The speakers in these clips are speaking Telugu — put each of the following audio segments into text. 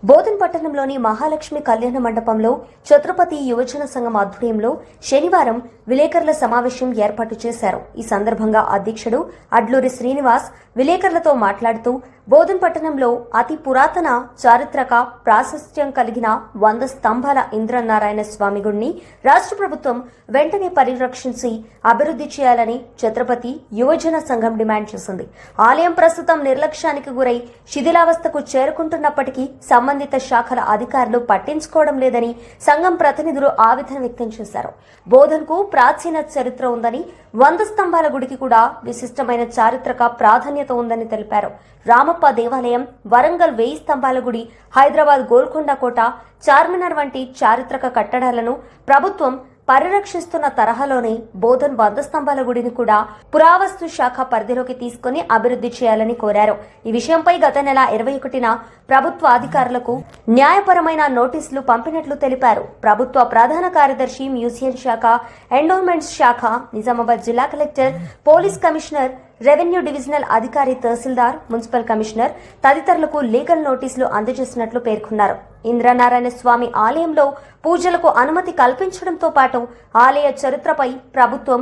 బోధన్ పట్టణంలోని మహాలక్ష్మి కళ్యాణ మండపంలో ఛత్రపతి యువజన సంఘం ఆధ్వర్యంలో శనివారం విలేకరుల సమావేశం ఏర్పాటు చేశారు. ఈ సందర్భంగా అధ్యక్షుడు అడ్లూరి శ్రీనివాస్ విలేకరులతో మాట్లాడుతూ బోధన్ పట్టణంలో అతి పురాతన చారిత్రక ప్రాశస్త్యం కలిగిన 100 స్తంభాల ఇంద్రనారాయణ స్వామి గుడిని రాష్ట్ర ప్రభుత్వం వెంటనే పరిరక్షించి అభివృద్ధి చేయాలని ఛత్రపతి యువజన సంఘం డిమాండ్ చేసింది. ఆలయం ప్రస్తుతం నిర్లక్ష్యానికి గురై శిథిలావస్థకు చేరుకుంటున్నప్పటికీ సంబంధిత శాఖల అధికారులు పట్టించుకోవడం లేదని సంఘం ప్రతినిధులు ఆవేదన వ్యక్తం చేశారు. బోధన్కు ప్రాచీన చరిత్ర ఉందని 100 స్తంభాల గుడికి కూడా విశిష్టమైన చారిత్రక ప్రాధాన్యత ఉందని తెలిపారు. రామప్ప దేవాలయం, వరంగల్ 1000 స్తంభాల గుడి, హైదరాబాద్ గోల్కొండ కోట, చార్మినార్ వంటి చారిత్రక కట్టడాలను ప్రభుత్వం పరిరక్షిస్తున్న తరహాలోనే బోధన్ 100 స్తంభాల గుడిని కూడా పురావస్తు శాఖ పరిధిలోకి తీసుకుని అభివృద్ధి చేయాలని కోరారు. ఈ విషయంపై గత నెల 21న ప్రభుత్వ అధికారులకు న్యాయపరమైన నోటీసులు పంపినట్లు తెలిపారు. ప్రభుత్వ ప్రధాన కార్యదర్శి, మ్యూజియం శాఖ, ఎండోమెంట్స్ శాఖ, నిజామాబాద్ జిల్లా collector, police commissioner, revenue divisional అధికారి, తహసీల్దార్, మున్సిపల్ కమిషనర్ తదితరులకు లీగల్ నోటీసులు అందజేసినట్లు పేర్కొన్నారు. ఇంద్రనారాయణ స్వామి ఆలయంలో పూజలకు అనుమతి కల్పించడంతో పాటు ఆలయ చరిత్రపై ప్రభుత్వం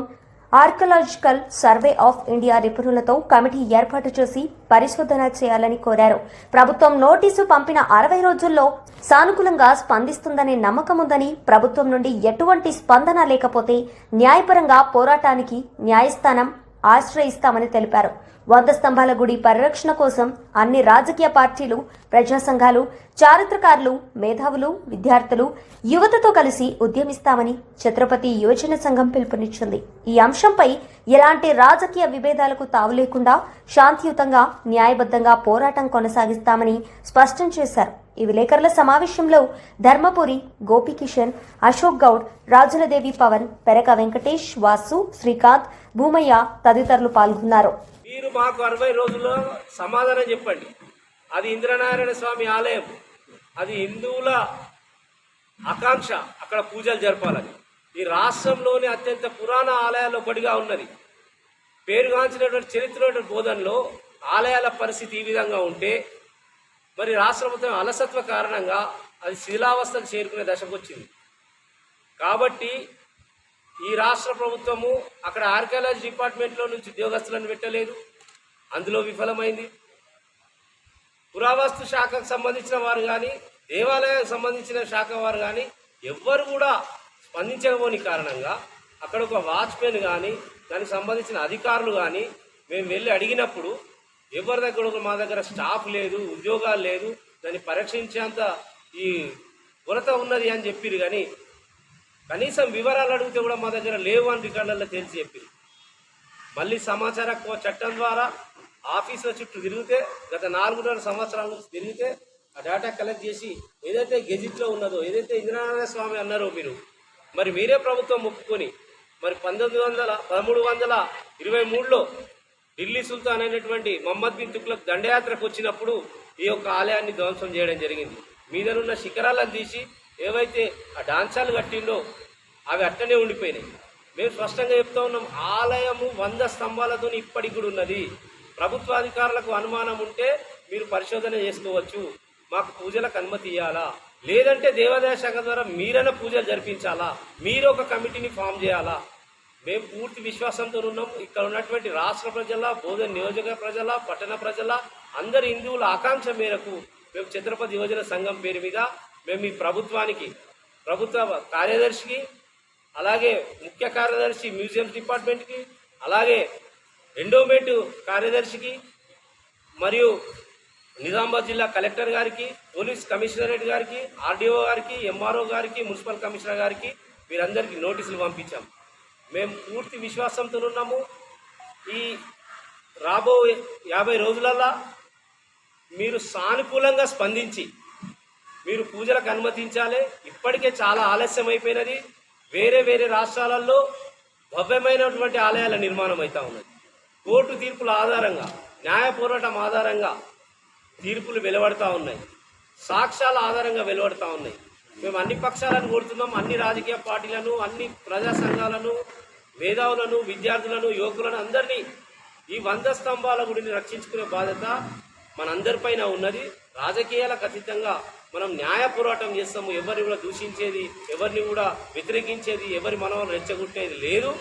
ఆర్కియలాజికల్ సర్వే ఆఫ్ ఇండియా నిపుణులతో కమిటీ ఏర్పాటు చేసి పరిశోధన చేయాలని కోరారు. ప్రభుత్వం నోటీసు పంపిన 60 రోజుల్లో సానుకూలంగా స్పందిస్తుందనే నమ్మకం ఉందని, ప్రభుత్వం నుండి ఎటువంటి స్పందన లేకపోతే న్యాయపరంగా పోరాటానికి న్యాయస్థానం ఆశ్రయిస్తామని తెలిపారు. 100 స్తంభాల గుడి పరిరక్షణ కోసం అన్ని రాజకీయ పార్టీలు, ప్రజా సంఘాలు, చారిత్రకారులు, మేధావులు, విద్యార్థులు, యువతతో కలిసి ఉద్యమిస్తామని ఛత్రపతి యువజన సంఘం పిలుపునిచ్చింది. ఈ అంశంపై ఎలాంటి రాజకీయ విభేదాలకు తావు లేకుండా శాంతియుతంగా, న్యాయబద్ధంగా పోరాటం కొనసాగిస్తామని స్పష్టం చేశారు. ఈ విలేకరుల సమావేశంలో ధర్మపురి, గోపికిషన్, అశోక్ గౌడ్, రాజులదేవి పవన్, పెరక వెంకటేష్, వాసు, శ్రీకాంత్, భూమయ్య తదితరులు పాల్గొన్నారు. మీరు మాకు 60 రోజుల్లో సమాధానం చెప్పండి. అది ఇంద్రనారాయణ స్వామి ఆలయం, అది హిందువుల ఆకాంక్ష, అక్కడ పూజలు జరపాలని. ఈ రాష్ట్రంలోని అత్యంత పురాణ ఆలయాల్లో ఒకటిగా ఉన్నది. పేరుగాంచినటువంటి చరిత్ర బోధనలో ఆలయాల పరిస్థితి ఈ విధంగా ఉంటే మరి రాష్ట్ర ప్రభుత్వం అలసత్వ కారణంగా అది శిథిలావస్థకు చేరుకునే దశకు వచ్చింది. కాబట్టి ఈ రాష్ట్ర ప్రభుత్వము అక్కడ ఆర్కియాలజీ డిపార్ట్మెంట్లో నుంచి ఉద్యోగస్తులను పెట్టలేదు, అందులో విఫలమైంది. పురావస్తు శాఖకు సంబంధించిన వారు కానీ, దేవాలయానికి సంబంధించిన శాఖ వారు కానీ ఎవ్వరు కూడా స్పందించకపోని కారణంగా అక్కడ ఒక వాచ్మెన్ కానీ, దానికి సంబంధించిన అధికారులు కానీ మేము వెళ్ళి అడిగినప్పుడు ఎవరి దగ్గర మా దగ్గర స్టాఫ్ లేదు, ఉద్యోగాలు లేదు, దాన్ని పరీక్షించేంత ఈ కొరత ఉన్నది అని చెప్పిరు. కానీ కనీసం వివరాలు అడిగితే కూడా మా దగ్గర లేవు అని రికార్డులలో తెలిసి చెప్పిరు. మళ్ళీ సమాచార చట్టం ద్వారా ఆఫీసుల చుట్టూ తిరిగితే గత 4.5 సంవత్సరాల నుంచి తిరిగితే ఆ డేటా కలెక్ట్ చేసి ఏదైతే గెజిట్లో ఉన్నదో, ఏదైతే ఇంద్రనారాయణ స్వామి అన్నారో మరి మీరే ప్రభుత్వం ఒప్పుకొని మరి 1323లో ఢిల్లీ సుల్తాన్ అయినటువంటి మహమ్మద్ బిన్ తుగ్లక్ దండయాత్రకు వచ్చినప్పుడు ఈ యొక్క ఆలయాన్ని ధ్వంసం చేయడం జరిగింది. మీదనున్న శిఖరాలను తీసి ఏవైతే ఆ డాన్సాలు కట్టిండో అవి అట్టనే ఉండిపోయినాయి. మేము స్పష్టంగా చెప్తా ఉన్నాం, ఆలయము 100 స్తంభాలతో ఇప్పటికి కూడా ఉన్నది. ప్రభుత్వ అధికారులకు అనుమానం ఉంటే మీరు పరిశోధన చేసుకోవచ్చు, మాకు పూజలకు అనుమతి ఇవ్వాలా, లేదంటే దేవాదాయ శాఖ ద్వారా మీరైనా పూజలు జరిపించాలా, మీరు ఒక కమిటీని ఫామ్ చేయాలా. మేము పూర్తి విశ్వాసంతో ఉన్నాం. ఇక్కడ ఉన్నటువంటి రాష్ట్ర ప్రజల, బోధన్ నియోజక ప్రజల, పట్టణ ప్రజల, అందరి హిందువుల ఆకాంక్ష మేరకు మేము ఛత్రపతి యువజన సంఘం పేరు మీద మేము ఈ ప్రభుత్వానికి, ప్రభుత్వ కార్యదర్శికి, అలాగే ముఖ్య కార్యదర్శి మ్యూజియం డిపార్ట్మెంట్కి, అలాగే ఎండోమెంట్ కార్యదర్శికి, మరియు నిజామాబాద్ జిల్లా కలెక్టర్ గారికి, పోలీస్ కమిషనరేట్ గారికి, ఆర్డీఓ గారికి, ఎంఆర్ఓ గారికి, మున్సిపల్ కమిషనర్ గారికి వీరందరికీ నోటీసులు పంపించాం. మేము పూర్తి విశ్వాసంతో ఉన్నాము. ఈ రాబో 50 రోజులల్లా మీరు సానుకూలంగా స్పందించి మీరు పూజలకు అనుమతించాలి. ఇప్పటికే చాలా ఆలస్యం అయిపోయినది. వేరే రాష్ట్రాలలో భవ్యమైనటువంటి ఆలయాల నిర్మాణం అవుతా ఉన్నది. కోర్టు తీర్పుల ఆధారంగా, న్యాయ పోరాటం ఆధారంగా తీర్పులు వెలువడతా ఉన్నాయి, సాక్ష్యాల ఆధారంగా వెలువడతా ఉన్నాయి. మేము అన్ని పక్షాలను కోరుతున్నాం, అన్ని రాజకీయ పార్టీలను, అన్ని ప్రజా సంఘాలను, మేధావులను, విద్యార్థులను, యువకులను అందరినీ ఈ 100 స్తంభాల గుడిని రక్షించుకునే బాధ్యత మనందరిపైన ఉన్నది. రాజకీయాలకు అతీతంగా మనం న్యాయ పోరాటం చేస్తాము. ఎవరిని కూడా దూషించేది, ఎవరిని కూడా వ్యతిరేకించేది, ఎవరి మనవలు రెచ్చగొట్టేది లేదు.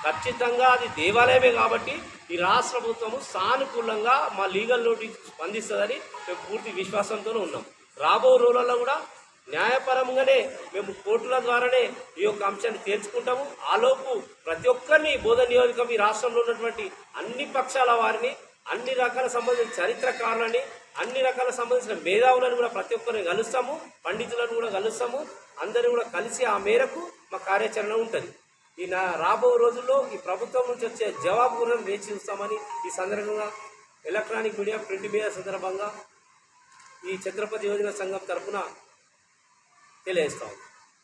ఖచ్చితంగా అది దేవాలయమే కాబట్టి ఈ రాష్ట్ర ప్రభుత్వము సానుకూలంగా మా లీగల్ నోటీస్ స్పందిస్తుందని మేము పూర్తి విశ్వాసంతో ఉన్నాం. రాబో రోజులలో కూడా న్యాయపరంగానే మేము కోర్టుల ద్వారానే ఈ యొక్క అంశాన్ని తేల్చుకుంటాము. ఆలోపు ప్రతి ఒక్కరిని బోధన నియోజకం ఈ రాష్ట్రంలో ఉన్నటువంటి అన్ని పక్షాల వారిని, అన్ని రకాల సంబంధించిన చరిత్రకారులని, అన్ని రకాల సంబంధించిన మేధావులను కూడా ప్రతి ఒక్కరిని కలుస్తాము, పండితులను కూడా కలుస్తాము. అందరినీ కూడా కలిసి ఆ మేరకు మా కార్యాచరణ ఉంటుంది. ఈ రాబో రోజుల్లో ఈ ప్రభుత్వం నుంచి వచ్చే జవాబు కూడా వేచి చూస్తామని ఈ సందర్భంగా ఎలక్ట్రానిక్ మీడియా, ప్రింట్ మీడియా సందర్భంగా ఈ ఛత్రపతి యువజన సంఘం తరఫున తెలియజేస్తాము.